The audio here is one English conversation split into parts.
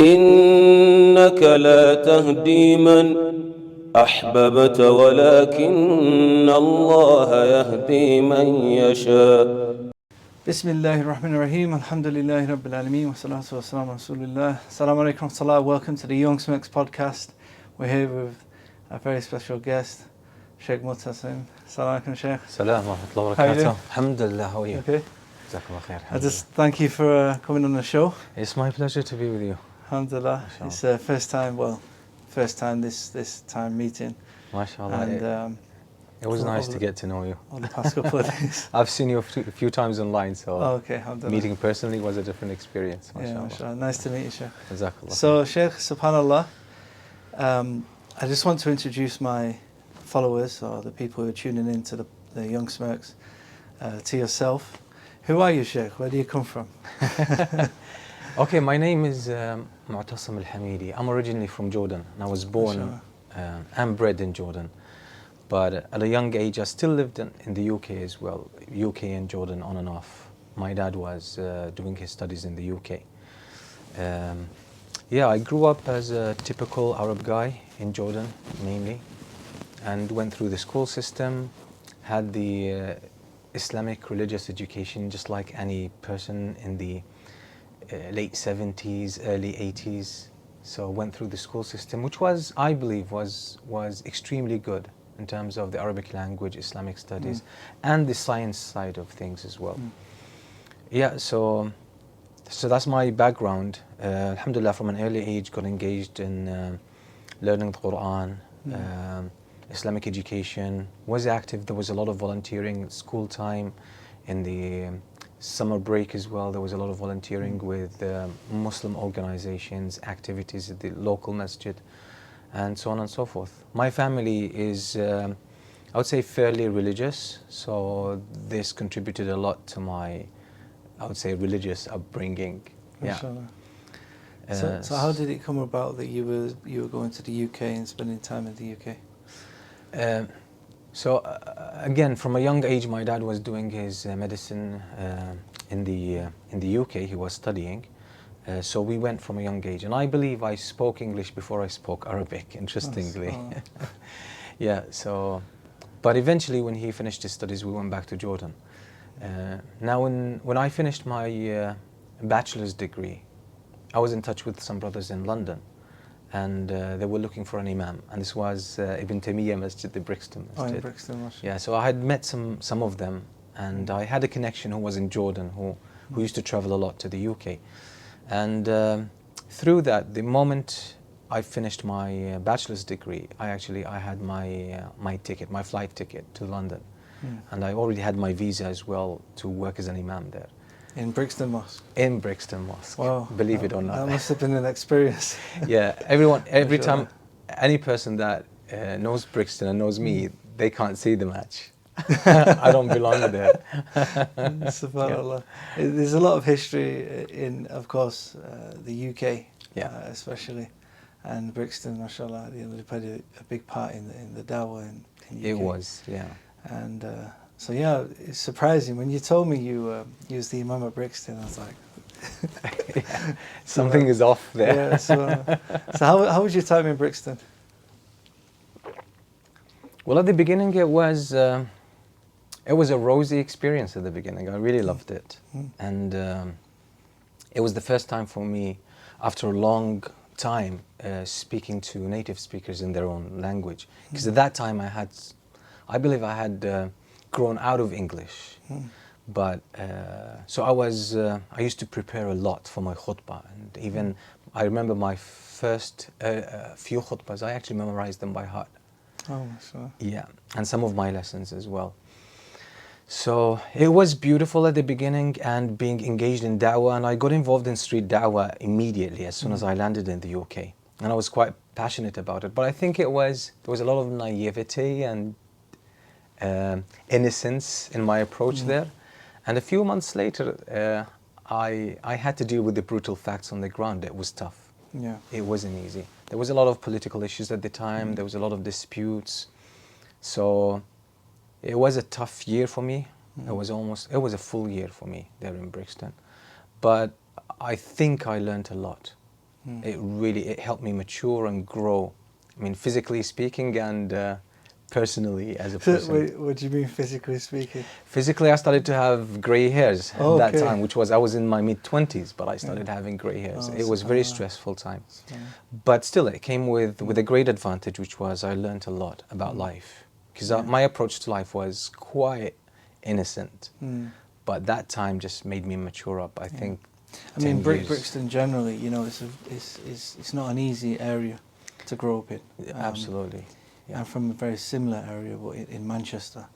إنك لا تهدي من أحببت ولكن الله يهدي من يشاء. Bismillahirrahmanirrahim. Alhamdulillahi Rabbil Alameen. Wa salatu wa salam Rasulullah. Assalamu alaikum wa rahmatullah. Welcome to the Young Smirks podcast. We're here with a very special guest, Sheikh Moutasim. Assalamu alaikum, Sheikh. Salam wa rahmatullahi wa How are you doing? barakatuh. Alhamdulillah, how are you? Okay. Jazakallah khair. I just thank you for coming on the show. It's my pleasure to be with you. Alhamdulillah. Mashallah. It's first time this time meeting. MashaAllah. And it was nice to get to know you. on the past couple of days. I've seen you a few times online, so Okay, alhamdulillah. meeting personally was a different experience. Yeah, MashaAllah. mashallah. Nice to meet you, Sheikh. Jazakallah. So, Sheikh, subhanallah, I just want to introduce my followers, or the people who are tuning in to the Young Smirks, to yourself. Who are you, Sheikh? Where do you come from? Okay, my name is Moutasim Hamidi. I'm originally from Jordan, and I was born and bred in Jordan. But at a young age, I still lived in the UK as well, UK and Jordan on and off. My dad was doing his studies in the UK. I grew up as a typical Arab guy in Jordan, mainly, and went through the school system, had the Islamic religious education, just like any person in the late 70s, early 80s. So went through the school system, which was, I believe, was extremely good in terms of the Arabic language, Islamic studies, and the science side of things as well. Yeah, so that's my background. Alhamdulillah, from an early age, got engaged in learning the Quran, Islamic education, was active. There was a lot of volunteering at school time, in the summer break as well. There was a lot of volunteering with Muslim organizations, activities at the local masjid, and so on and so forth. My family is, I would say, fairly religious, so this contributed a lot to my, I would say, religious upbringing. Mashallah. So how did it come about that you were going to the UK and spending time in the UK? Again, from a young age, my dad was doing his medicine in the UK. He was studying. So we went from a young age, and I believe I spoke English before I spoke Arabic, interestingly. But eventually when he finished his studies, we went back to Jordan. Now when I finished my bachelor's degree, I was in touch with some brothers in London, and they were looking for an imam, and this was Ibn Taymiyyah Masjid, the Brixton Masjid. Oh, in Brixton, mashallah. Yeah, so I had met some of them, and I had a connection who was in Jordan, who used to travel a lot to the UK. And through that, the moment I finished my bachelor's degree, I had my ticket, my flight ticket to London. And I already had my visa as well to work as an imam there. In Brixton Mosque? In Brixton Mosque, wow, believe it or not. That must have been an experience. Yeah, every time, any person that knows Brixton and knows me, they can't see the match. I don't belong there. SubhanAllah. There's a lot of history in, of course, the UK, especially, and Brixton, mashallah, they played a big part in the dawah in UK. It was, yeah. And so yeah, it's surprising when you told me you was the Imam at Brixton. I was like, something is off there. Yeah. So how was your time in Brixton? Well, at the beginning, it was a rosy experience at the beginning. I really loved it. And it was the first time for me, after a long time, speaking to native speakers in their own language. Because at that time I believe I had grown out of English. But, so I used to prepare a lot for my khutbah. And even, I remember my first few khutbahs, I actually memorized them by heart. Oh, sure. Yeah, and some of my lessons as well. So it was beautiful at the beginning, and being engaged in da'wah, and I got involved in street da'wah immediately as soon as I landed in the UK. And I was quite passionate about it, but I think there was a lot of naivety and innocence in my approach there. And a few months later, I had to deal with the brutal facts on the ground. It was tough. Yeah. It wasn't easy. There was a lot of political issues at the time. There was a lot of disputes. So it was a tough year for me. It was a full year for me there in Brixton. But I think I learned a lot. It helped me mature and grow. I mean, physically speaking and personally as a person. Wait, what do you mean physically speaking? Physically, I started to have grey hairs at that Okay. time, I was in my mid-20s, but I started having grey hairs. Oh, It was a very subhanallah. stressful time. But still, it came with a great advantage, which was I learned a lot about life. Because my approach to life was quite innocent. But that time just made me mature up, I think. I mean, 10 years. Brixton generally, you know, it's not an easy area to grow up in. Absolutely. Yeah. I'm from a very similar area, but in Manchester.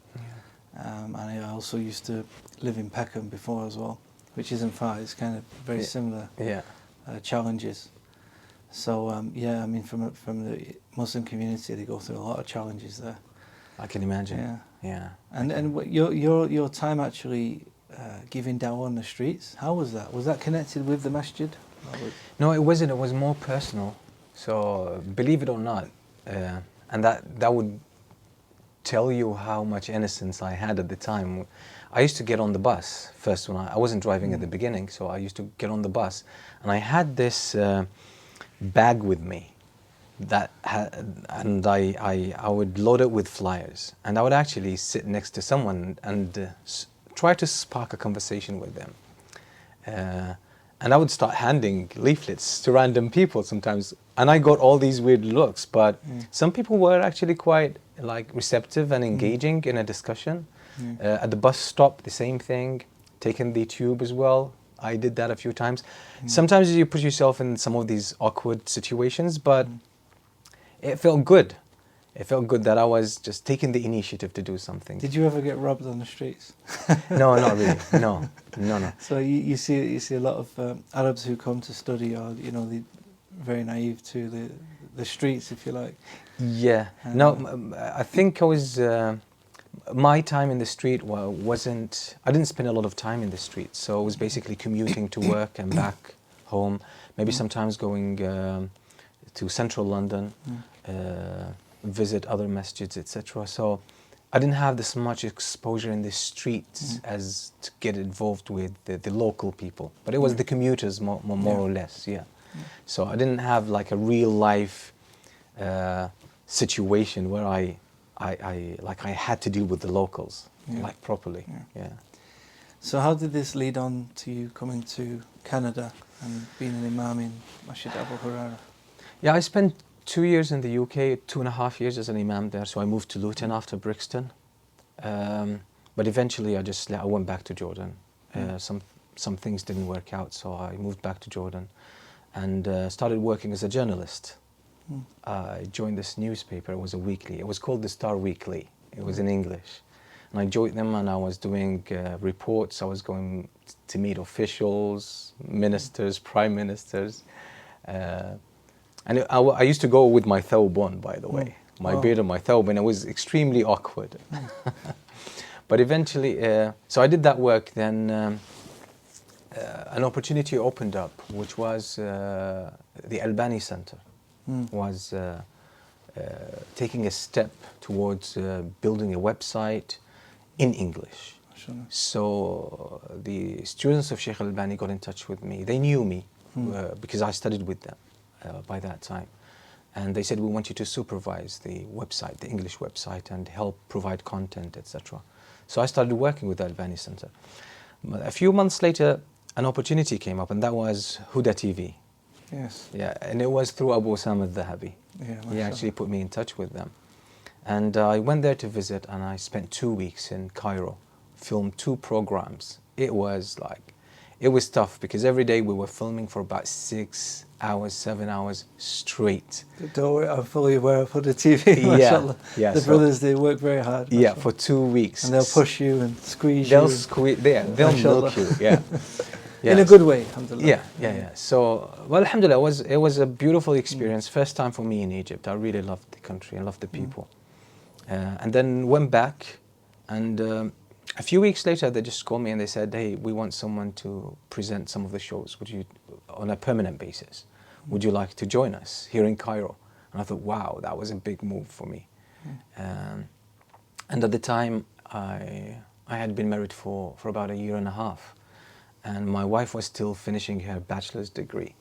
And I also used to live in Peckham before as well, which isn't far. It's kind of very similar challenges. So I mean, from the Muslim community, they go through a lot of challenges there. I can imagine. Yeah. And your time actually giving dawah on the streets, how was that? Was that connected with the masjid? No, it wasn't. It was more personal. So believe it or not, and that would tell you how much innocence I had at the time. I used to get on the bus first when I wasn't driving at the beginning, so I used to get on the bus, and I had this bag with me and I would load it with flyers, and I would actually sit next to someone and try to spark a conversation with them. And I would start handing leaflets to random people sometimes, and I got all these weird looks, but some people were actually quite receptive and engaging in a discussion. At the bus stop, the same thing. Taking the tube as well, I did that a few times. Sometimes you put yourself in some of these awkward situations, but it felt good. It felt good that I was just taking the initiative to do something. Did you ever get robbed on the streets? No, not really. No. So you see a lot of Arabs who come to study, or they're very naive to the streets, if you like. Yeah. I think I was. My time in the street wasn't. I didn't spend a lot of time in the street, so I was basically commuting to work and back home. Maybe sometimes going to central London. Visit other masjids, etc. So I didn't have this much exposure in the streets as to get involved with the local people. But it was the commuters more or less, So I didn't have a real life situation where I had to deal with the locals properly. Yeah. So how did this lead on to you coming to Canada and being an imam in Masjid Abu Hurairah? Yeah, I spent 2 years in the UK, 2.5 years as an imam there, so I moved to Luton after Brixton. But eventually I went back to Jordan. Some things didn't work out, so I moved back to Jordan and started working as a journalist. I joined this newspaper. It was a weekly. It was called the Star Weekly. It was in English. And I joined them and I was doing reports. I was going to meet officials, ministers, prime ministers. And I used to go with my thawb on, by the way, my beard and my thawb, and it was extremely awkward. But eventually, so I did that work, then an opportunity opened up, which was the Albani Center, was taking a step towards building a website in English. So the students of Sheikh Albani got in touch with me. They knew me because I studied with them. By that time, and they said, we want you to supervise the website, the English website, and help provide content, etc. So I started working with the Albani Center. A few months later, an opportunity came up, and that was Huda TV. Yes. Yeah, and it was through Abu Osama al-Dhahabi. Yeah, he actually put me in touch with them, and I went there to visit, and I spent 2 weeks in Cairo, filmed 2 programs. It was tough because every day we were filming for about 6 hours, 7 hours straight. Don't worry, I'm fully aware of the TV. Mashallah. The brothers, they work very hard. Yeah, mashallah. for 2 weeks. And they'll push you and squeeze they'll you. They'll milk you. Yeah. In a good way, alhamdulillah. Yeah. So, well, alhamdulillah, it was a beautiful experience. First time for me in Egypt. I really loved the country and loved the people. And then went back, and a few weeks later, they just called me and they said, hey, we want someone to present some of the shows on a permanent basis. Would you like to join us here in Cairo? And I thought, wow, that was a big move for me. And at the time, I had been married for about 1.5 years. And my wife was still finishing her bachelor's degree.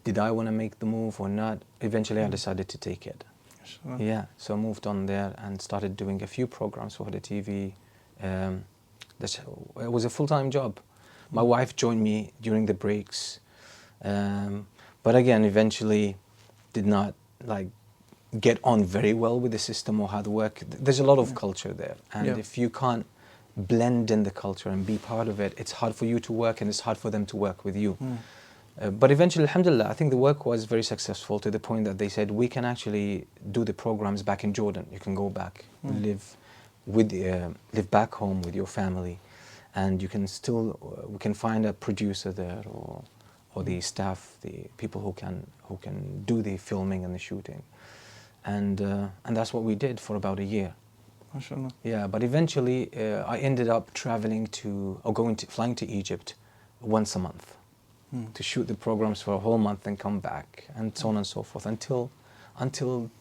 did I want to make the move or not? Eventually I decided to take it. Sure. Yeah, so I moved on there and started doing a few programs for the TV. It was a full-time job. My wife joined me during the breaks, but again, eventually did not like get on very well with the system or how to work. There's a lot of culture there, and if you can't blend in the culture and be part of it, it's hard for you to work and it's hard for them to work with you. But eventually, alhamdulillah, I think the work was very successful to the point that they said, we can actually do the programs back in Jordan. You can go back, live back home with your family, and you can still, we can find a producer there or the staff, the people who can do the filming and the shooting. And that's what we did for about a year. MashaAllah. Yeah, but eventually I ended up flying to Egypt once a month to shoot the programs for a whole month and come back, and so on and so forth until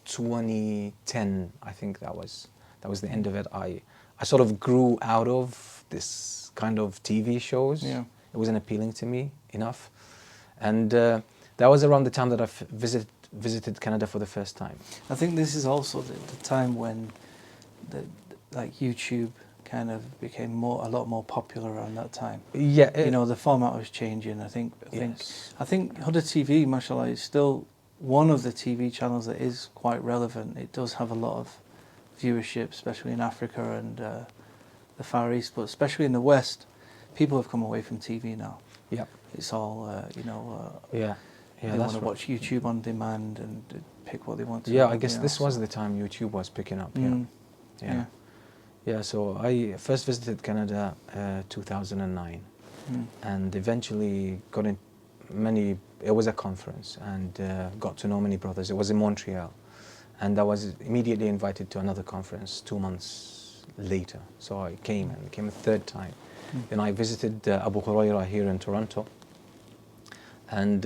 2010. I think that was the end of it. I sort of grew out of this kind of TV shows. Yeah. It wasn't appealing to me enough, and that was around the time that I visited Canada for the first time. I think this is also the time when like YouTube kind of became a lot more popular around that time. Yeah, you know, the format was changing. I think Huda TV, mashallah, is still one of the TV channels that is quite relevant. It does have a lot of viewership, especially in Africa and the Far East, but especially in the West, people have come away from TV now. Yeah, it's all yeah, they want to watch YouTube on demand and pick what they want to. Yeah, I guess this was the time YouTube was picking up. Yeah, so I first visited Canada 2009, and eventually got in it was a conference, and got to know many brothers. It was in Montreal, and I was immediately invited to another conference 2 months later. So I came a third time. Then I visited Abu Huraira here in Toronto, and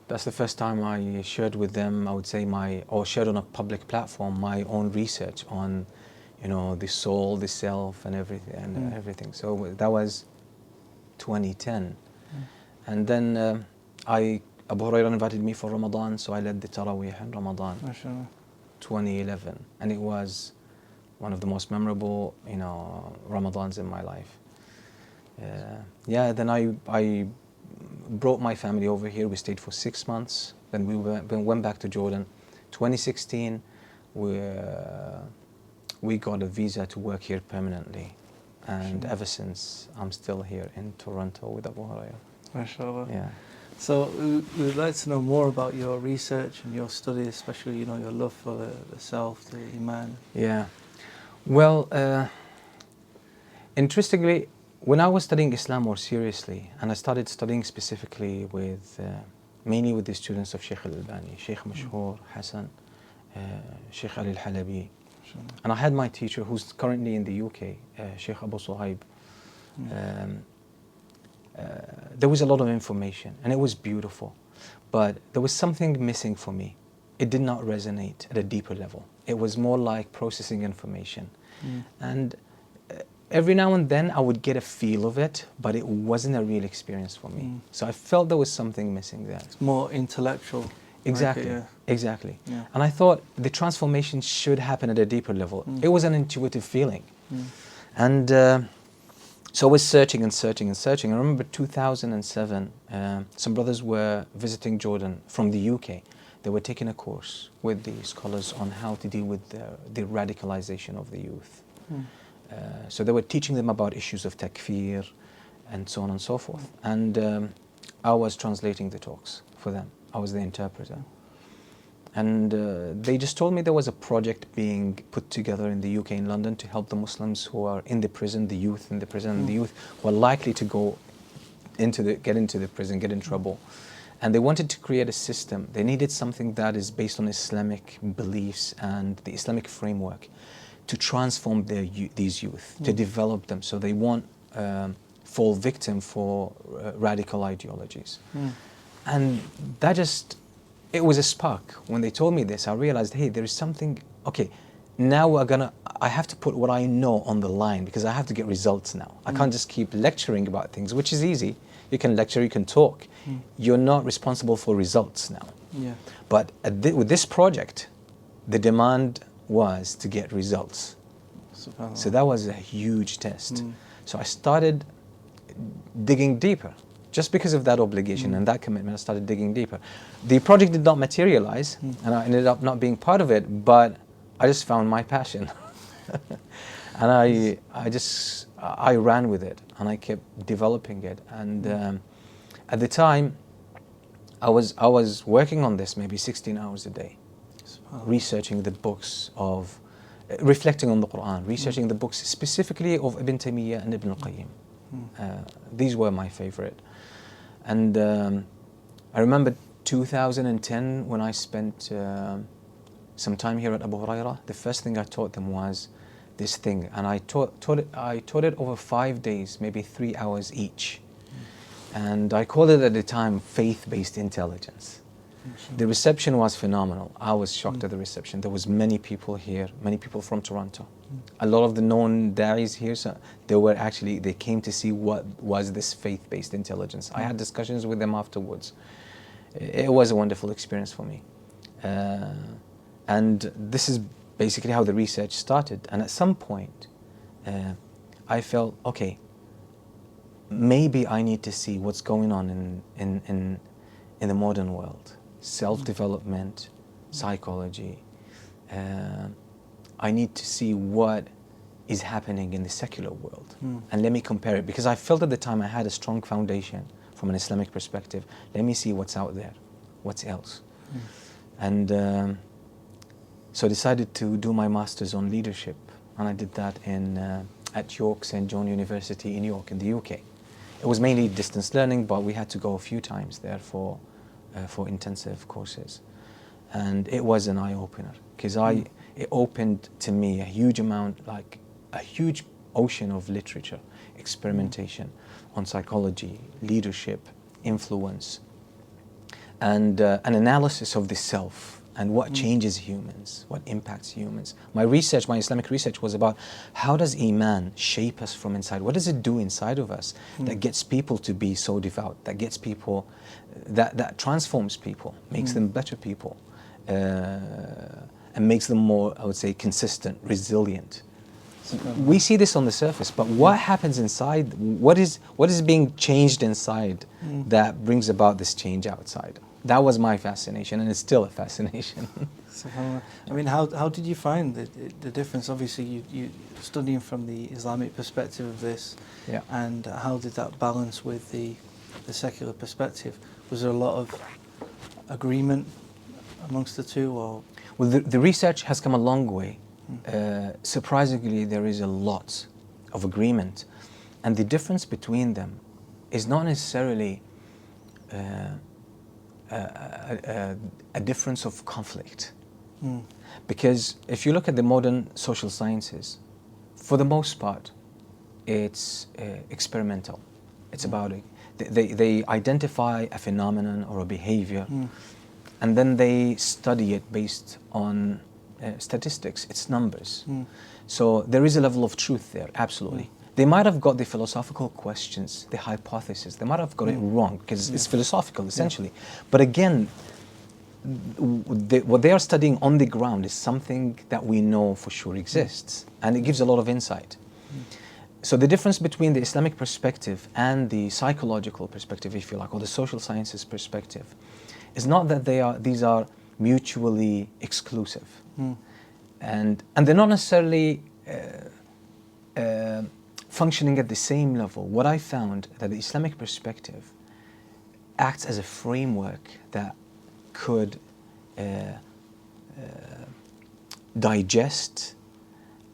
that's the first time I shared with them, I would say shared on a public platform my own research on, the soul, the self, and everything. So that was 2010, and then Abu Huraira invited me for Ramadan, so I led the Taraweeh in Ramadan, 2011, and it was one of the most memorable, Ramadans in my life. Then I brought my family over here. We stayed for 6 months. Then we went back to Jordan. 2016, we got a visa to work here permanently, and ever since I'm still here in Toronto with Abu Huraira. MashaAllah. Yeah. So we'd like to know more about your research and your study, especially your love for the self, the Iman. Yeah. Well, interestingly, when I was studying Islam more seriously, and I started studying specifically mainly with the students of Sheikh al-Albani, Sheikh Mashhoor, Hassan, Sheikh Ali al-Halabi, and I had my teacher who's currently in the UK, Sheikh Abu Suhaib. There was a lot of information, and it was beautiful, but there was something missing for me. It did not resonate at a deeper level. It was more like processing information, and every now and then I would get a feel of it, but it wasn't a real experience for me. So I felt there was something missing there. It's more intellectual. Exactly, exactly. Yeah. And I thought the transformation should happen at a deeper level. It was an intuitive feeling. And so I was searching and searching and searching. I remember 2007, some brothers were visiting Jordan from the UK. They were taking a course with the scholars on how to deal with the radicalization of the youth. So they were teaching them about issues of takfir and so on and so forth. And I was translating the talks for them. I was the interpreter. And they just told me there was a project being put together in the UK, in London, to help the Muslims who are in the prison, the youth in the prison, and the youth who are likely to get into the prison, get in trouble. And they wanted to create a system. They needed something that is based on Islamic beliefs and the Islamic framework to transform these youth, to develop them so they won't fall victim for radical ideologies. And that it was a spark. When they told me this, I realized, hey, there is something, okay, now I have to put what I know on the line because I have to get results now. I can't just keep lecturing about things, which is easy. You can lecture, you can talk. You're not responsible for results now. Yeah. But with this project, the demand was to get results. SubhanAllah. So that was a huge test. So I started digging deeper. Just because of that obligation and that commitment, I started digging deeper. The project did not materialize, and I ended up not being part of it, but I just found my passion. And I ran with it, and I kept developing it. And at the time, I was working on this maybe 16 hours a day, researching the books of, reflecting on the Quran, researching the books specifically of Ibn Taymiyyah and Ibn al-Qayyim. These were my favorite. And I remember 2010 when I spent some time here at Abu Hurairah. The first thing I taught them was this thing, and I taught it over 5 days, maybe 3 hours each. And I called it at the time faith-based intelligence. The reception was phenomenal. I was shocked at the reception. There was many people here, many people from Toronto. A lot of the known da'is here, so they came to see what was this faith-based intelligence. I had discussions with them afterwards. It was a wonderful experience for me. And this is basically how the research started. And at some point, I felt, okay, maybe I need to see what's going on in the modern world. Self-development, psychology. I need to see what is happening in the secular world. And let me compare it, because I felt at the time I had a strong foundation from an Islamic perspective. Let me see what's out there, what's else. And so I decided to do my master's on leadership, and I did that at York St. John University in York in the UK. It was mainly distance learning, but we had to go a few times there for intensive courses. And it was an eye-opener, because it opened to me a huge amount, like a huge ocean of literature, experimentation on psychology, leadership, influence, and an analysis of the self and what changes humans, what impacts humans. My research, my Islamic research, was about how does Iman shape us from inside? What does it do inside of us that gets people to be so devout, that gets people, that transforms people, makes them better people, and makes them more, I would say, consistent, resilient. We see this on the surface, but what happens inside? What is being changed inside that brings about this change outside? That was my fascination, and it's still a fascination. I mean, how did you find the difference? Obviously, you studying from the Islamic perspective of this, and how did that balance with the secular perspective? Was there a lot of agreement amongst the two, or? Well, the research has come a long way. Surprisingly, there is a lot of agreement, and the difference between them is not necessarily a difference of conflict. Because if you look at the modern social sciences, for the most part, it's experimental. It's about it. They identify a phenomenon or a behavior, and then they study it based on statistics, it's numbers. So there is a level of truth there, absolutely. They might have got the philosophical questions, the hypothesis, they might have got it wrong, because it's philosophical, essentially. But again, what they are studying on the ground is something that we know for sure exists, and it gives a lot of insight. So the difference between the Islamic perspective and the psychological perspective, if you like, or the social sciences perspective, is not that these are mutually exclusive. And they're not necessarily functioning at the same level. What I found that the Islamic perspective acts as a framework that could digest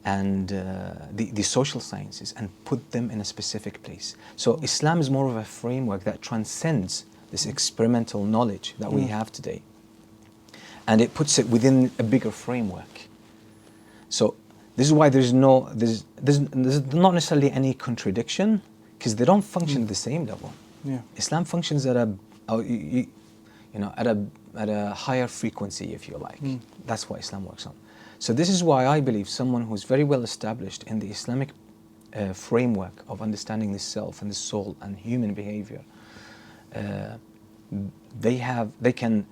and the social sciences and put them in a specific place. So Islam is more of a framework that transcends this experimental knowledge that we have today, and it puts it within a bigger framework. So this is why there's not necessarily any contradiction, because they don't function at the same level. Islam functions at a higher frequency, if you like. That's what Islam works on. So this is why I believe someone who's very well established in the Islamic framework of understanding the self and the soul and human behavior they can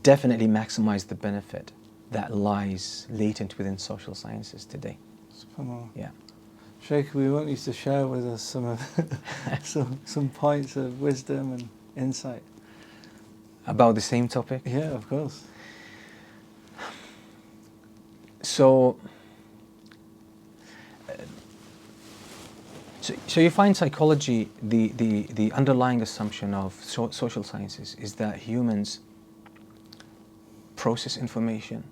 definitely maximize the benefit that lies latent within social sciences today. SubhanAllah. Yeah. Sheikh, we want you to share with us some of some points of wisdom and insight. About the same topic? Yeah, of course. So you find psychology, the underlying assumption of social sciences is that humans process information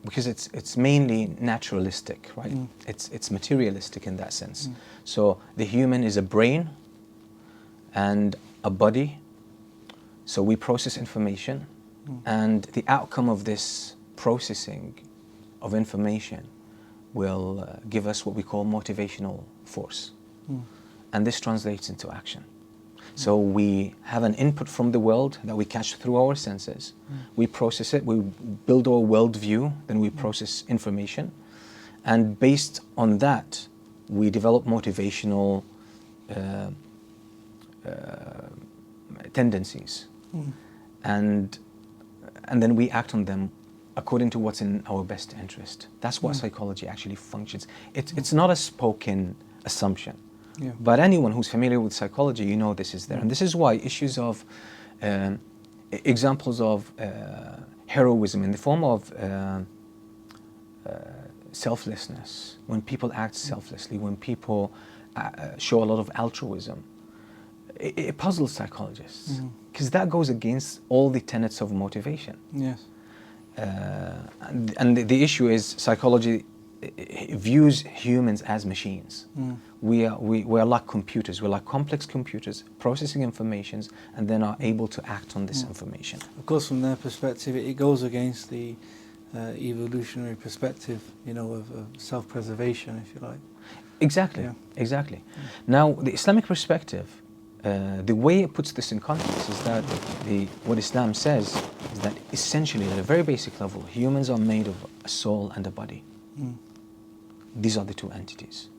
because it's mainly naturalistic, right? It's materialistic in that sense. So the human is a brain and a body. So we process information, and the outcome of this processing of information will give us what we call motivational force. And this translates into action. So we have an input from the world that we catch through our senses. We process it, we build our worldview, then we process information. And based on that, we develop motivational tendencies. And then we act on them according to what's in our best interest. That's what psychology actually functions. It's not a spoken assumption. Yeah. But anyone who's familiar with psychology, you know this is there. And this is why issues of, examples of heroism in the form of selflessness, when people act selflessly, when people show a lot of altruism, it puzzles psychologists. Because that goes against all the tenets of motivation. Yes. And the issue is psychology views humans as machines. We are like computers. We're like complex computers processing informations and then are able to act on this information. Of course, from their perspective, it goes against the evolutionary perspective, of self-preservation, if you like. Exactly, exactly. Now, the Islamic perspective, the way it puts this in context is that what Islam says is that essentially, at a very basic level, humans are made of a soul and a body. These are the two entities.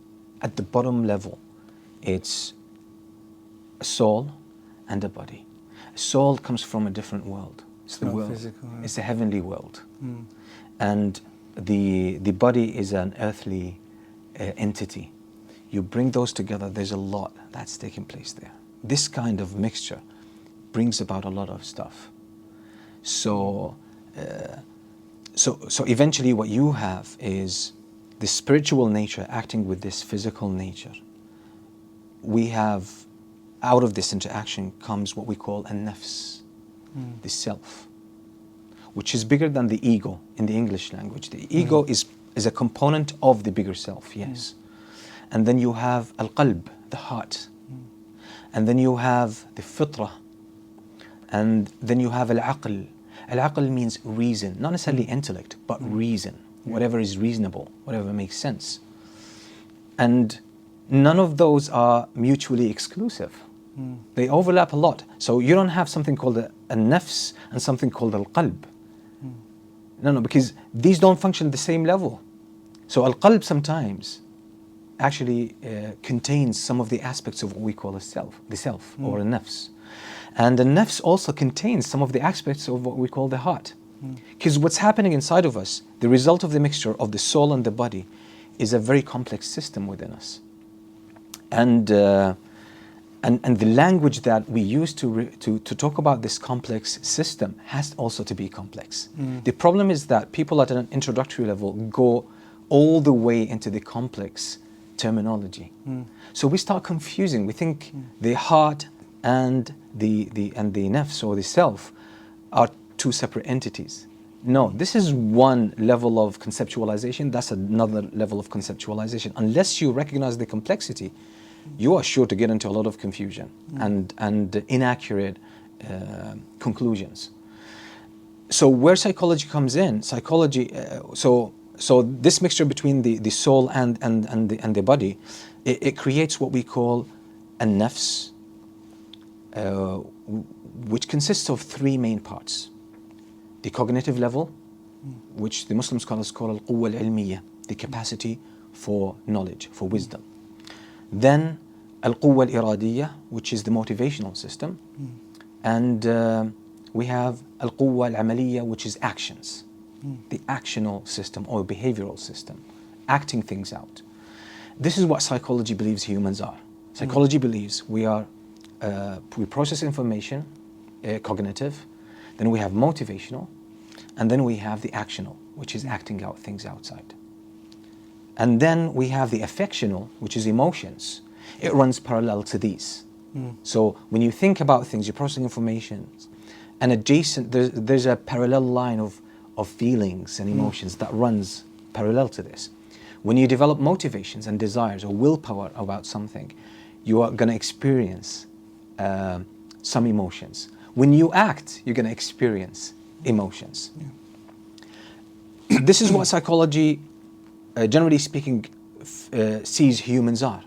At the bottom level, it's a soul and a body. A soul comes from a different world. It's the world. Physical, right? It's a heavenly world. And the body is an earthly entity. You bring those together, there's a lot that's taking place there. This kind of mixture brings about a lot of stuff. So eventually what you have is the spiritual nature acting with this physical nature. We have, out of this interaction comes what we call a nafs, the self, which is bigger than the ego in the English language. The ego is a component of the bigger self, yes. And then you have al-qalb, the heart. And then you have the fitrah. And then you have al-aql. Al-aql means reason, not necessarily intellect, but reason. Whatever is reasonable, whatever makes sense. And none of those are mutually exclusive. They overlap a lot. So you don't have something called a nafs and something called al-qalb. No, because these don't function at the same level. So al-qalb sometimes actually contains some of the aspects of what we call the self or a nafs. And the nafs also contains some of the aspects of what we call the heart. Because what's happening inside of us, the result of the mixture of the soul and the body, is a very complex system within us. And the language that we use to talk about this complex system has also to be complex. The problem is that people at an introductory level go all the way into the complex terminology. So we start confusing. We think the heart and the nafs or the self are two separate entities. No, this is one level of conceptualization, that's another level of conceptualization. Unless you recognize the complexity, you are sure to get into a lot of confusion and inaccurate conclusions. So where psychology comes in, so this mixture between the soul and the body, it creates what we call a nafs, which consists of three main parts. The cognitive level, which the Muslim scholars call al-quwwa al-ilmiyya, the capacity for knowledge, for wisdom. Then al-quwwa al-iradiyya, which is the motivational system. And we have al-quwwa al-amaliyya, which is actions, the actional system or behavioral system, acting things out. This is what psychology believes humans are. Psychology believes we process information, cognitive, then we have motivational, and then we have the actional, which is acting out things outside. And then we have the affectional, which is emotions. It runs parallel to these. So when you think about things, you're processing information, and adjacent, there's a parallel line of feelings and emotions that runs parallel to this. When you develop motivations and desires or willpower about something, you are going to experience some emotions. When you act, you're going to experience emotions. This is what psychology, generally speaking, sees humans are.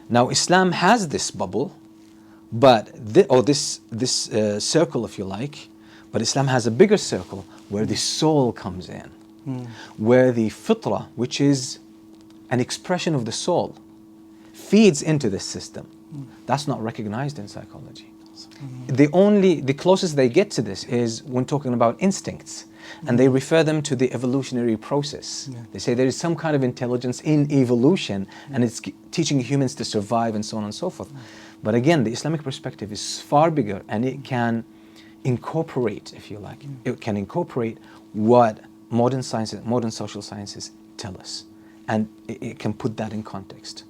Now, Islam has this bubble, but this circle, if you like, but Islam has a bigger circle where the soul comes in, where the fitrah, which is an expression of the soul, feeds into this system. That's not recognized in psychology. The closest they get to this is when talking about instincts, and they refer them to the evolutionary process. They say there is some kind of intelligence in evolution, and it's teaching humans to survive and so on and so forth. But again, the Islamic perspective is far bigger, and it can incorporate, if you like, it can incorporate what modern sciences, modern social sciences tell us, and it can put that in context.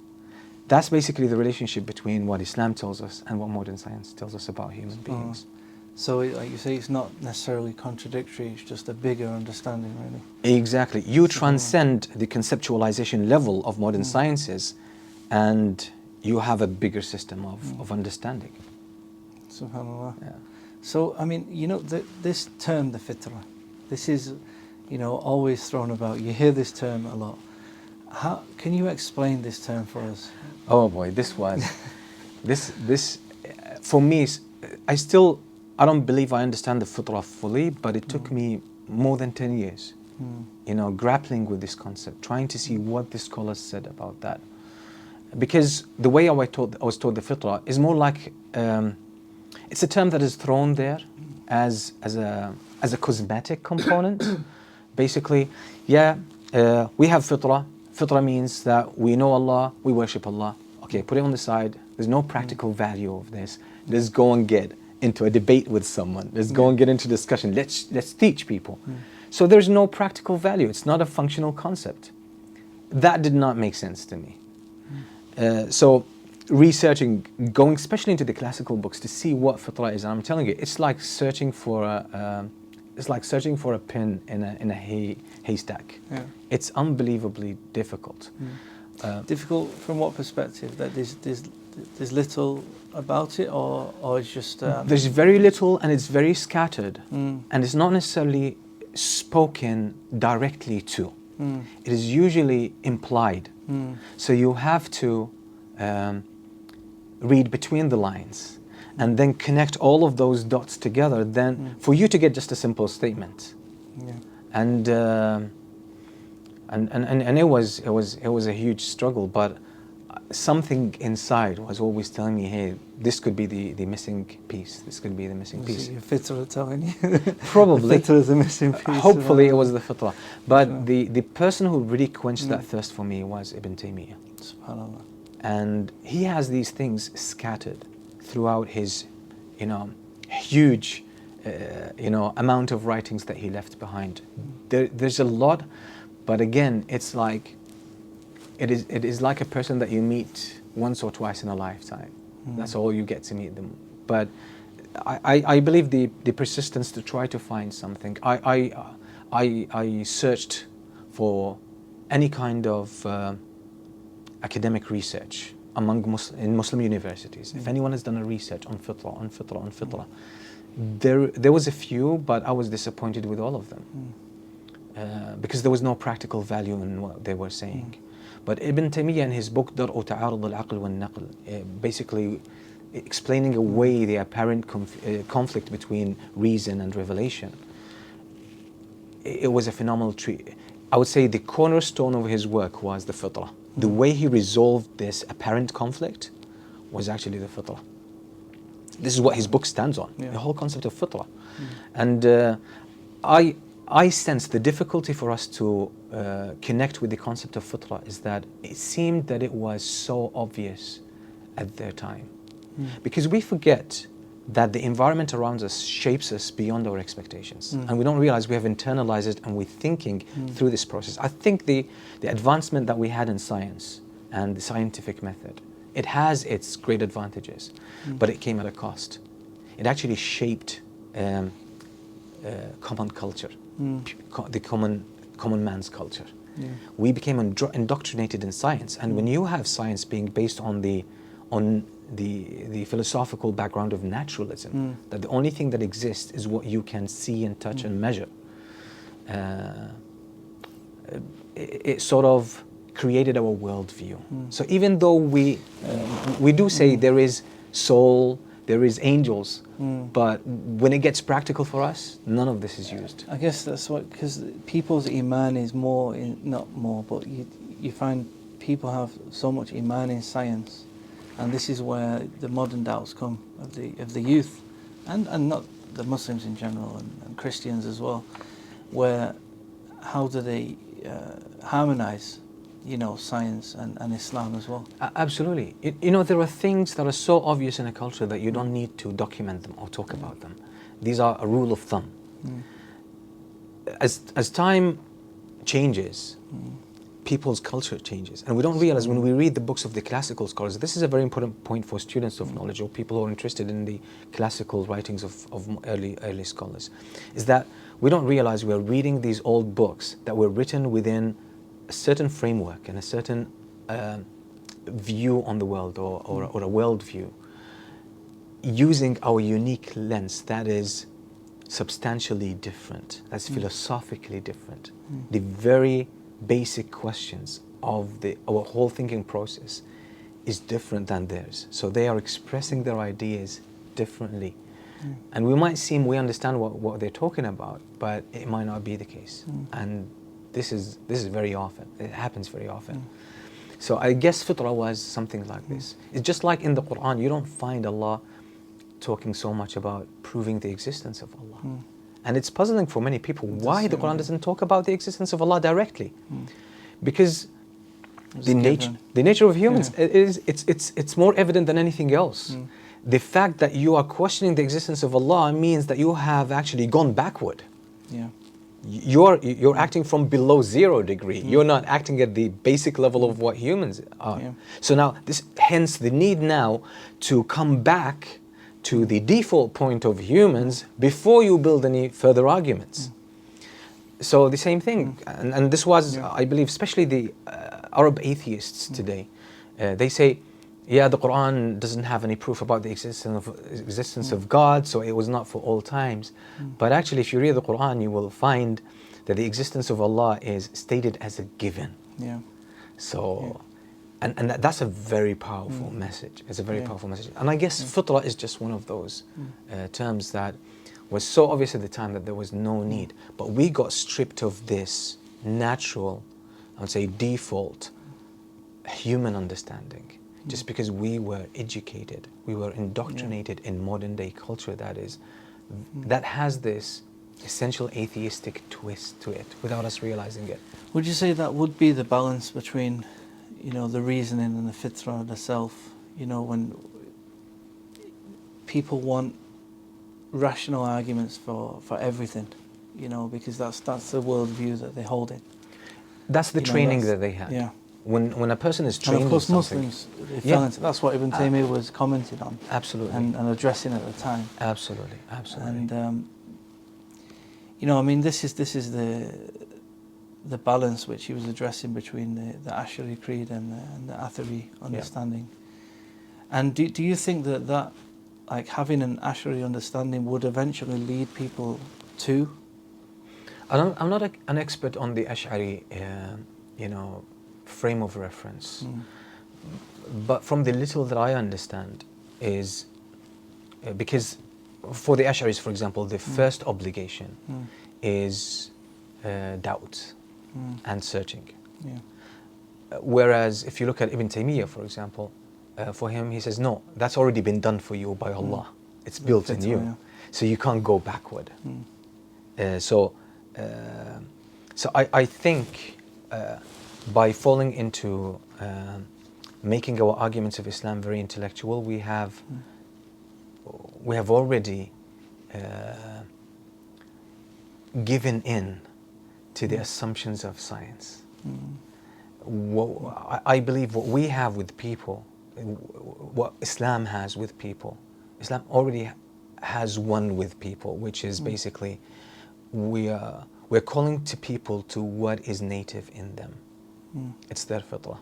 That's basically the relationship between what Islam tells us and what modern science tells us about human beings. So, like you say, it's not necessarily contradictory, it's just a bigger understanding, really. Exactly. You transcend the conceptualization level of modern sciences, and you have a bigger system of understanding. SubhanAllah. Yeah. So, I mean, you know, this term, the fitrah, this is, you know, always thrown about. You hear this term a lot. How can you explain this term for us? Oh boy, this was, this for me, I don't believe I understand the fitrah fully, but it took me more than 10 years, you know, grappling with this concept, trying to see what the scholars said about that. Because the way I was taught the fitrah is more like, it's a term that is thrown there as a cosmetic component. Basically, we have fitrah. Fitrah means that we know Allah, we worship Allah. Okay, put it on the side. There's no practical value of this. Let's go and get into a debate with someone. Let's go and get into discussion. Let's teach people. So there's no practical value. It's not a functional concept. That did not make sense to me. So researching, going especially into the classical books to see what fitrah is, and I'm telling you, it's like searching for a pin in a haystack. Yeah. It's unbelievably difficult. Difficult from what perspective? That there's little about it, or it's just there's very little, and it's very scattered, and it's not necessarily spoken directly to. It is usually implied. So you have to read between the lines and then connect all of those dots together, then for you to get just a simple statement. And it was a huge struggle, but something inside was always telling me, hey, this could be the missing piece. This could be the missing piece. Your fitrah telling you? Probably. The fitrah is the missing piece. Hopefully it was the fitrah. But the person who really quenched that thirst for me was Ibn Taymiyyah. SubhanAllah. And he has these things scattered throughout his, huge, amount of writings that he left behind. There's a lot, but again, it's like, it is like a person that you meet once or twice in a lifetime. That's all you get to meet them. But I believe the persistence to try to find something. I searched for any kind of academic research in Muslim universities. If anyone has done a research on fitrah, there was a few, but I was disappointed with all of them because there was no practical value in what they were saying. But Ibn Taymiyyah in his book Dar'u Ta'arud al-Aql wal-Naql, basically explaining away the apparent conflict between reason and revelation, it was a phenomenal treat. I would say the cornerstone of his work was the fitrah. The way he resolved this apparent conflict was actually the fitrah. This is what his book stands on, Yeah. the whole concept of fitrah. And I sense the difficulty for us to connect with the concept of fitrah is that it seemed that it was so obvious at their time. Because we forget that the environment around us shapes us beyond our expectations. And we don't realize we have internalized it and we're thinking through this process. I think the advancement that we had in science and the scientific method, it has its great advantages, but it came at a cost. It actually shaped common culture, the common man's culture. Yeah. We became indoctrinated in science, and when you have science being based on the philosophical background of naturalism, that the only thing that exists is what you can see and touch and measure, it sort of created our worldview. So even though we do say there is soul, there is angels, but when it gets practical for us, none of this is used. I guess that's what, because people's iman is more, not more, but you find people have so much iman in science, and this is where the modern doubts come of the youth, and not the Muslims in general, and Christians as well, where how do they harmonize, science and Islam as well? Absolutely. There are things that are so obvious in a culture that you don't need to document them or talk about them. These are a rule of thumb. As time changes, people's culture changes. And we don't realize when we read the books of the classical scholars, this is a very important point for students of knowledge or people who are interested in the classical writings of early scholars, is that we don't realize we're reading these old books that were written within a certain framework and a certain view on the world or a world view, using our unique lens that is substantially different, that's philosophically different. The very basic questions of our whole thinking process is different than theirs. So they are expressing their ideas differently. And we might seem we understand what they're talking about, but it might not be the case. And this is very often. It happens very often. So I guess fitrah was something like this. It's just like in the Quran, you don't find Allah talking so much about proving the existence of Allah. And it's puzzling for many people why the Quran doesn't talk about the existence of Allah directly. Because the nature of humans it's more evident than anything else. The fact that you are questioning the existence of Allah means that you have actually gone backward. Yeah. You're acting from below 0 degree. You're not acting at the basic level of what humans are. Yeah. So now hence the need now to come back to the default point of humans before you build any further arguments. So the same thing, and this was, I believe, especially the Arab atheists today. They say, yeah, the Quran doesn't have any proof about the existence of God, so it was not for all times. But actually, if you read the Quran, you will find that the existence of Allah is stated as a given. Yeah. So, and that's a very powerful message. It's a very powerful message. And I guess fitrah is just one of those terms that was so obvious at the time that there was no need. But we got stripped of this natural, I would say default, human understanding. Just because we were educated, we were indoctrinated in modern day culture that has this essential atheistic twist to it without us realizing it. Would you say that would be the balance between, the reasoning and the fitrah, the self? When people want rational arguments for everything, because that's the worldview that they hold in. That's the training that they had. Yeah. When a person is trained And of course in something, Muslims, they fell into, that's what Ibn Taymiyyah was commented on. Absolutely. And addressing at the time. Absolutely. And this is the balance which he was addressing between the Ash'ari creed and the Athari understanding. And do you think that like having an Ash'ari understanding would eventually lead people to? I'm not an expert on the Ash'ari, frame of reference, but from the little that I understand is because for the Ash'aris, for example, the first obligation is doubt and searching. Yeah. Whereas if you look at Ibn Taymiyyah, for example, for him he says, no, that's already been done for you by Allah. It's built in you. Yeah. So you can't go backward. So I think by falling into making our arguments of Islam very intellectual, we have already given in to the assumptions of science. I believe what we have with people, what Islam has with people, Islam already has one with people, which is basically we're calling to people to what is native in them. It's their fitrah.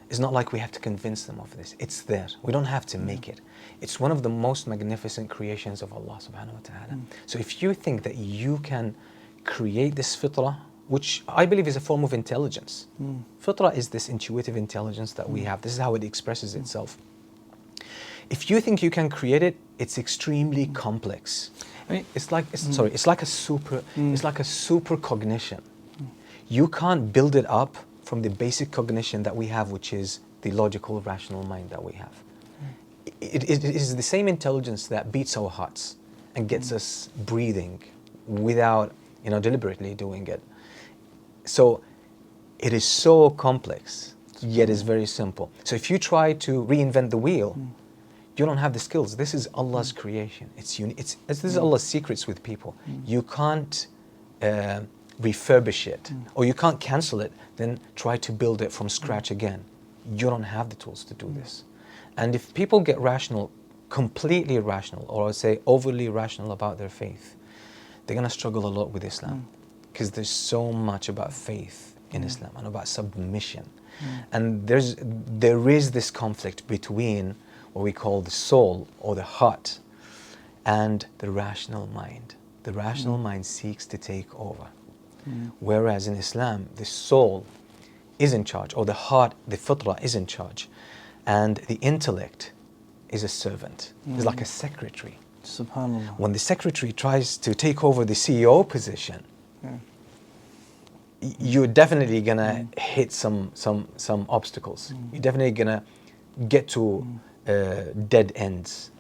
It's not like we have to convince them of this. It's there. We don't have to make it. It's one of the most magnificent creations of Allah subhanahu wa ta'ala. So if you think that you can create this fitrah, which I believe is a form of intelligence. Fitrah is this intuitive intelligence that we have. This is how it expresses itself. If you think you can create it, it's extremely complex. I mean, it's like a super cognition. You can't build it up from the basic cognition that we have, which is the logical, rational mind that we have. It is the same intelligence that beats our hearts and gets us breathing without, deliberately doing it. So it is so complex, yet it's very simple. So if you try to reinvent the wheel, you don't have the skills. This is Allah's creation. This is Allah's secrets with people. You can't refurbish it, or you can't cancel it, then try to build it from scratch again. You don't have the tools to do this. And if people get rational, completely irrational, or I would say overly rational about their faith, they're going to struggle a lot with Islam. Because there's so much about faith in Islam and about submission. And there is this conflict between what we call the soul or the heart and the rational mind. The rational mind seeks to take over. Whereas in Islam, the soul is in charge, or the heart, the fitrah is in charge. And the intellect is a servant. It's like a secretary. SubhanAllah. When the secretary tries to take over the CEO position, you're definitely gonna hit some obstacles. You're definitely gonna get to dead ends.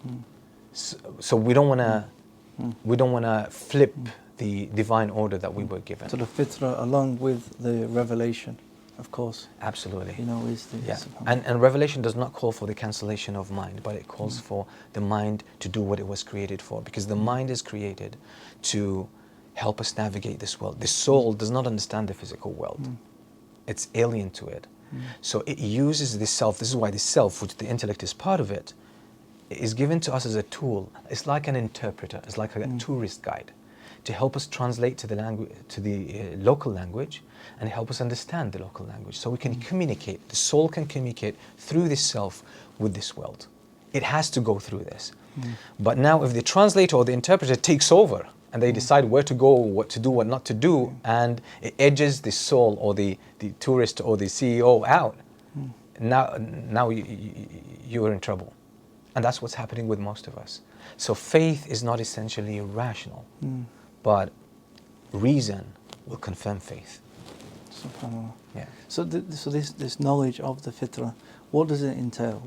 So we don't wanna flip the divine order that we were given. So the fitrah, along with the revelation, of course. Absolutely. Is the And revelation does not call for the cancellation of mind, but it calls for the mind to do what it was created for. Because the mind is created to help us navigate this world. The soul does not understand the physical world. It's alien to it. So it uses the self. This is why the self, which the intellect is part of it, is given to us as a tool. It's like an interpreter. It's like a tourist guide to help us translate to the language, to the local language, and help us understand the local language. So we can communicate. The soul can communicate through this self with this world. It has to go through this. But now, if the translator or the interpreter takes over, and they decide where to go, what to do, what not to do, and it edges the soul or the tourist or the CEO out, now you're in trouble. And that's what's happening with most of us. So faith is not essentially rational, but reason will confirm faith. SubhanAllah. Yeah. So this knowledge of the fitrah, what does it entail?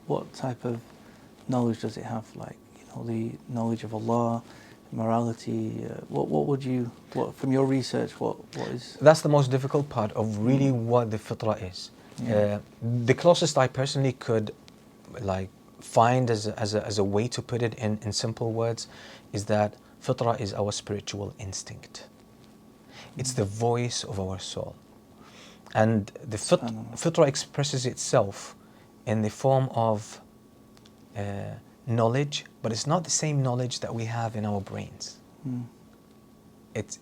What type of knowledge does it have? Like, the knowledge of Allah, morality. What from your research? What is? That's the most difficult part of really what the fitrah is. The closest I personally could find as a way to put it in simple words is that fitrah is our spiritual instinct. It's the voice of our soul. And the fitrah expresses itself in the form of knowledge, but it's not the same knowledge that we have in our brains. It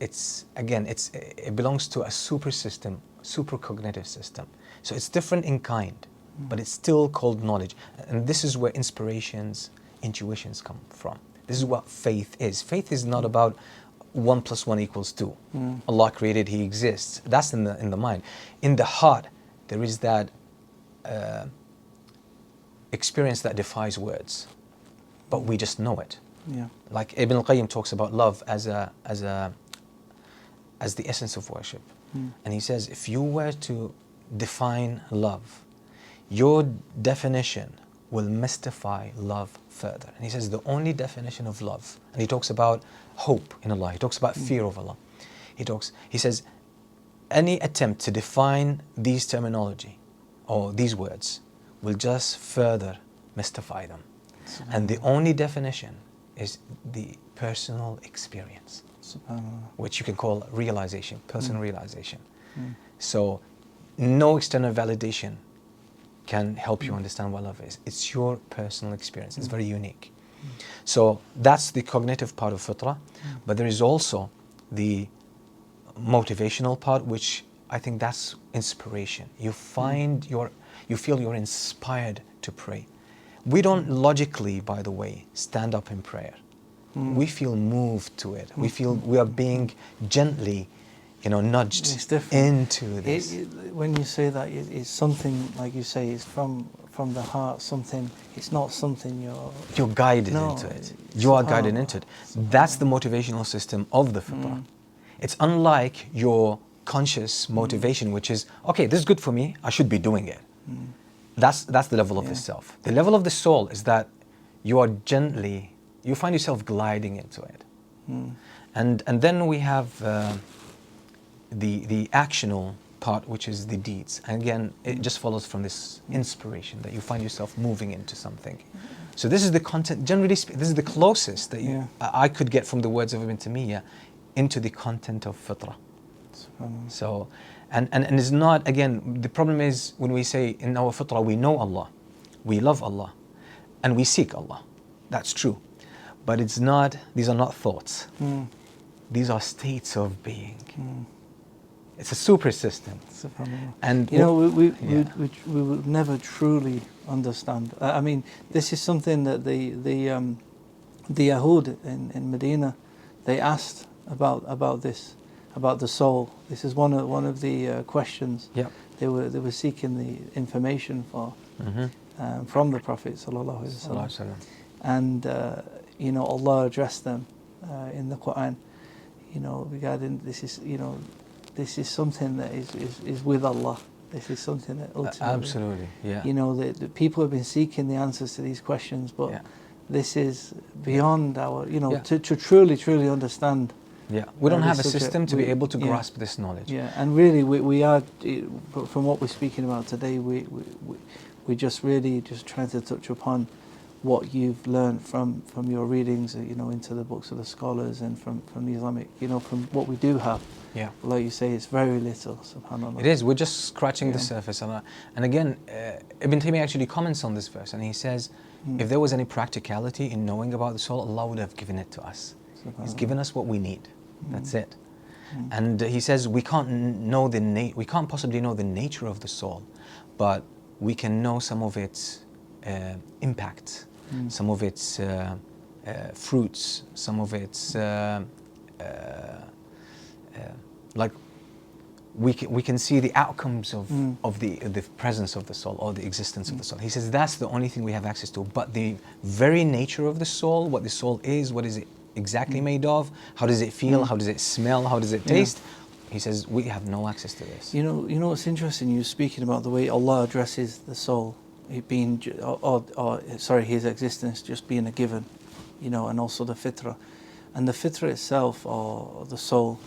belongs to a super system, super cognitive system. So it's different in kind, but it's still called knowledge. And this is where inspirations, intuitions come from. This is what faith is. Faith is not about 1 + 1 = 2. Allah created, He exists. That's in the mind. In the heart, there is that experience that defies words, but we just know it. Like Ibn al-Qayyim talks about love as the essence of worship. And he says, if you were to define love, your definition will mystify love further. And he says the only definition of love, and he talks about hope in Allah, he talks about fear of Allah. He says, any attempt to define these terminology or these words will just further mystify them. And the only definition is the personal experience, which you can call realization, personal realization. So no external validation can help you understand what love is. It's your personal experience. It's very unique. So that's the cognitive part of fitrah, but there is also the motivational part, which I think that's inspiration. You find you feel you're inspired to pray. We don't logically, by the way, stand up in prayer. We feel moved to it. We feel we are being gently, nudged into this. When you say that, it's something, like you say, it's from the heart. Something. It's not something you're guided into it. You are guided into it. That's the motivational system of the fitrah. It's unlike your conscious motivation, which is, okay, this is good for me, I should be doing it. That's the level of the self. The level of the soul is that you find yourself gliding into it. And then we have the actional part, which is the deeds. And again, it just follows from this inspiration that you find yourself moving into something. So this is the content, generally speaking, this is the closest that I could get from the words of Ibn Taymiyyah into the content of fitrah. So, and it's not, again, the problem is when we say in our fitrah we know Allah, we love Allah, and we seek Allah. That's true. But it's not, these are not thoughts. These are states of being. It's a super system. And we would never truly understand. I mean, this is something that the Yahud in Medina, they asked about this, about the soul. This is one of the questions they were seeking the information for from the Prophet sallallahu alaihi wasallam. And Allah addressed them in the Quran, regarding this is something that is with Allah. This is something that ultimately, absolutely, the people have been seeking the answers to these questions, but this is beyond our, to truly understand. We don't have a system to be able to grasp this knowledge. And really we are, from what we're speaking about today, we just really trying to touch upon what you've learned from your readings, into the books of the scholars and from the Islamic, from what we do have. Like you say, it's very little, subhanAllah. It is, we're just scratching the surface. And again, Ibn Taymiyyah actually comments on this verse, and he says, if there was any practicality in knowing about the soul, Allah would have given it to us. He's given us what we need. That's it. And he says we can't possibly know the nature of the soul, but we can know some of its impact, some of its fruits, some of its like we can see the outcomes of the presence of the soul or the existence of the soul. He says that's the only thing we have access to. But the very nature of the soul, what the soul is, what is it exactly made of, how does it feel, how does it smell, how does it taste, he says we have no access to this. You know what's interesting, you were speaking about the way Allah addresses the soul, it being his existence just being a given, and also the fitrah. And the fitrah itself, or the soul,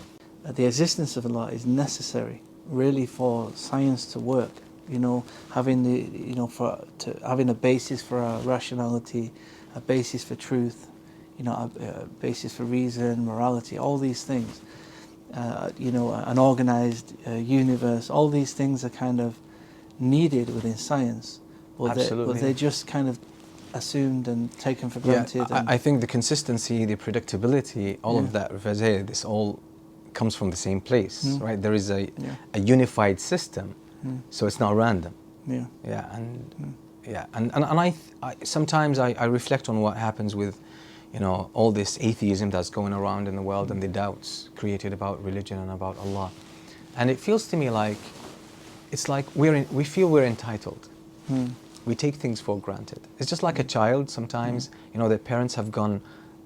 the existence of Allah is necessary really for science to work, having having a basis for our rationality, a basis for truth, a basis for reason, morality, all these things, an organized universe, all these things are kind of needed within science, but they're just kind of assumed and taken for granted. I think the consistency, the predictability, all of that refers here, this all comes from the same place, right? There is a unified system, so it's not random. And I sometimes I reflect on what happens with all this atheism that's going around in the world and the doubts created about religion and about Allah. And it feels to me like, it's like we feel we're entitled. We take things for granted. It's just like a child sometimes, their parents have gone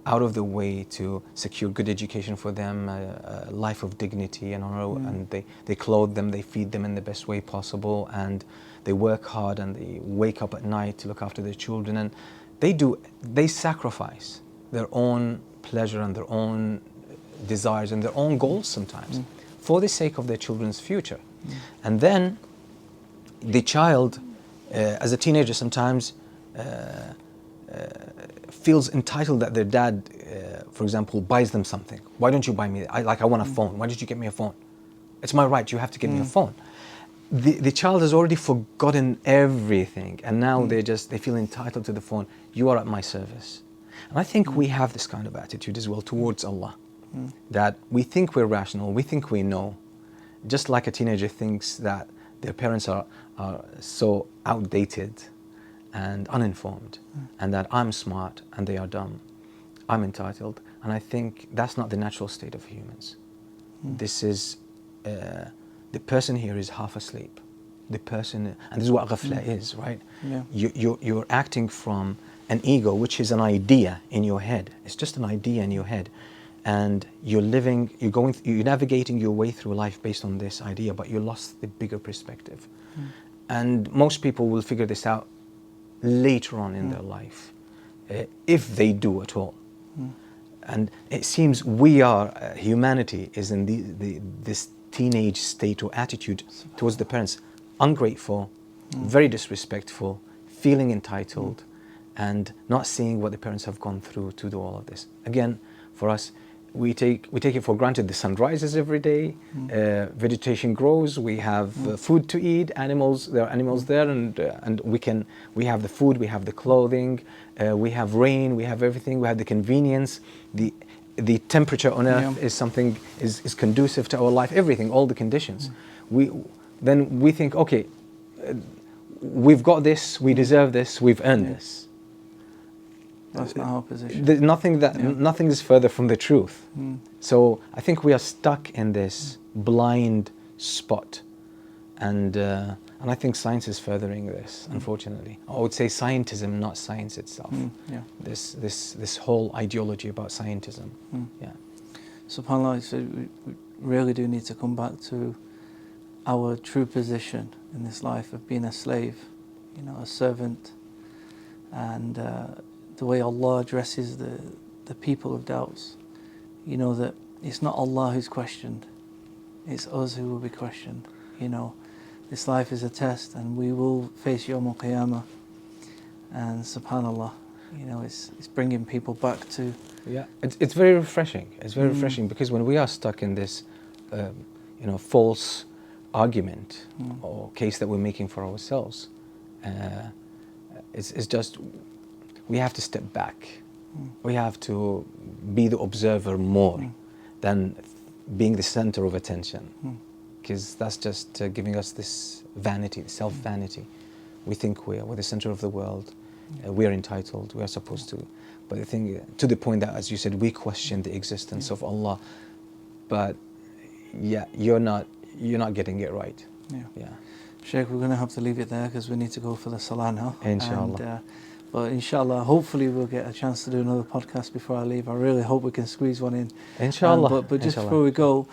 out of the way to secure good education for them, a life of dignity and honor, and they clothe them, they feed them in the best way possible, and they work hard and they wake up at night to look after their children, and they sacrifice their own pleasure and their own desires and their own goals sometimes for the sake of their children's future. And then the child, as a teenager, sometimes feels entitled that their dad, for example, buys them something. Why don't you buy me? I want a phone. Why did you get me a phone? It's my right. You have to get me a phone. The child has already forgotten everything, and now they feel entitled to the phone. You are at my service. And I think we have this kind of attitude as well towards Allah, that we think we're rational, we think we know, just like a teenager thinks that their parents are so outdated and uninformed, and that I'm smart and they are dumb, I'm entitled. And I think that's not the natural state of humans. This is, the person here is half asleep. The person, and this is what ghafla is, right? Yeah. You're acting from an ego, which is an idea in your head. It's just an idea in your head. And you're navigating your way through life based on this idea, but you lost the bigger perspective. And most people will figure this out later on in their life, if they do at all. And it seems humanity is in this teenage state or attitude towards the parents, ungrateful, very disrespectful, feeling entitled, and not seeing what the parents have gone through to do all of this. Again, for us, we take it for granted. The sun rises every day, vegetation grows, we have food to eat, there are animals there, and we have the food, we have the clothing, we have rain, we have everything, we have the convenience, the temperature on earth is conducive to our life, everything, all the conditions. Then we think, okay, we've got this, we deserve this, we've earned this. That's not our position. Nothing is further from the truth. So I think we are stuck in this blind spot, and I think science is furthering this. Unfortunately, I would say scientism, not science itself. This whole ideology about scientism. SubhanAllah, so we really do need to come back to our true position in this life of being a slave, a servant, and the way Allah addresses the people of doubts. That it's not Allah who's questioned, it's us who will be questioned. This life is a test, and we will face Yawm al-Qiyamah. And subhanAllah, it's bringing people back to... It's very refreshing. It's very refreshing, because when we are stuck in this, false argument or case that we're making for ourselves, it's just... we have to step back. We have to be the observer more than being the center of attention, because that's just giving us this vanity, self-vanity. We think we're the center of the world, we are entitled, we are supposed to. But the thing, to the point that, as you said, we question the existence of Allah. But you're not getting it right. Sheikh, we're going to have to leave it there because we need to go for the Salah now. Inshallah. But inshallah, hopefully we'll get a chance to do another podcast before I leave. I really hope we can squeeze one in. Inshallah. But just before we go,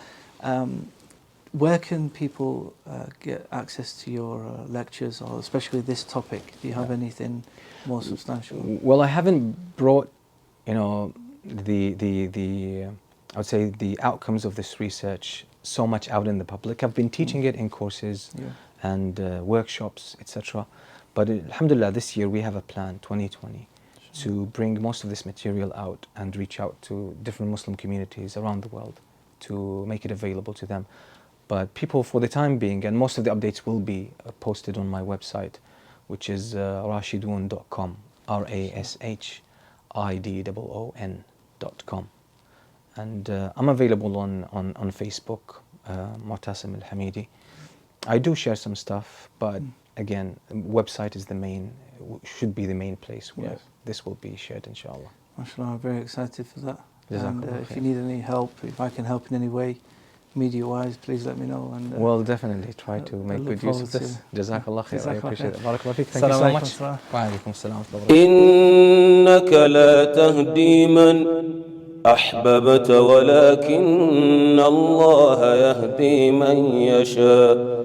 where can people get access to your lectures, or especially this topic? Do you have anything more substantial? Well, I haven't brought, I would say the outcomes of this research so much out in the public. I've been teaching it in courses and workshops, etc. But alhamdulillah, this year we have a plan, 2020, to bring most of this material out and reach out to different Muslim communities around the world to make it available to them. But people, for the time being, and most of the updates will be posted on my website, which is rashidoon.com, RASHIDOON.com. And I'm available on Facebook, Moutasim al-Hameedy. I do share some stuff, but again, website is should be the main place where this will be shared, inshallah. MashaAllah, I'm very excited for that. And if you need any help, if I can help in any way, media-wise, please let me know. And We'll definitely try to make look good use of forward this. to- Jazakallah khair. I Jazakallah appreciate khair. it. Barakallah feek. Thank you so Assalamu much. alaikum. Wa alaikum assalam wa rahmatullah. إنك لا تهدي من أحببت ولكن الله يهدي من يشاء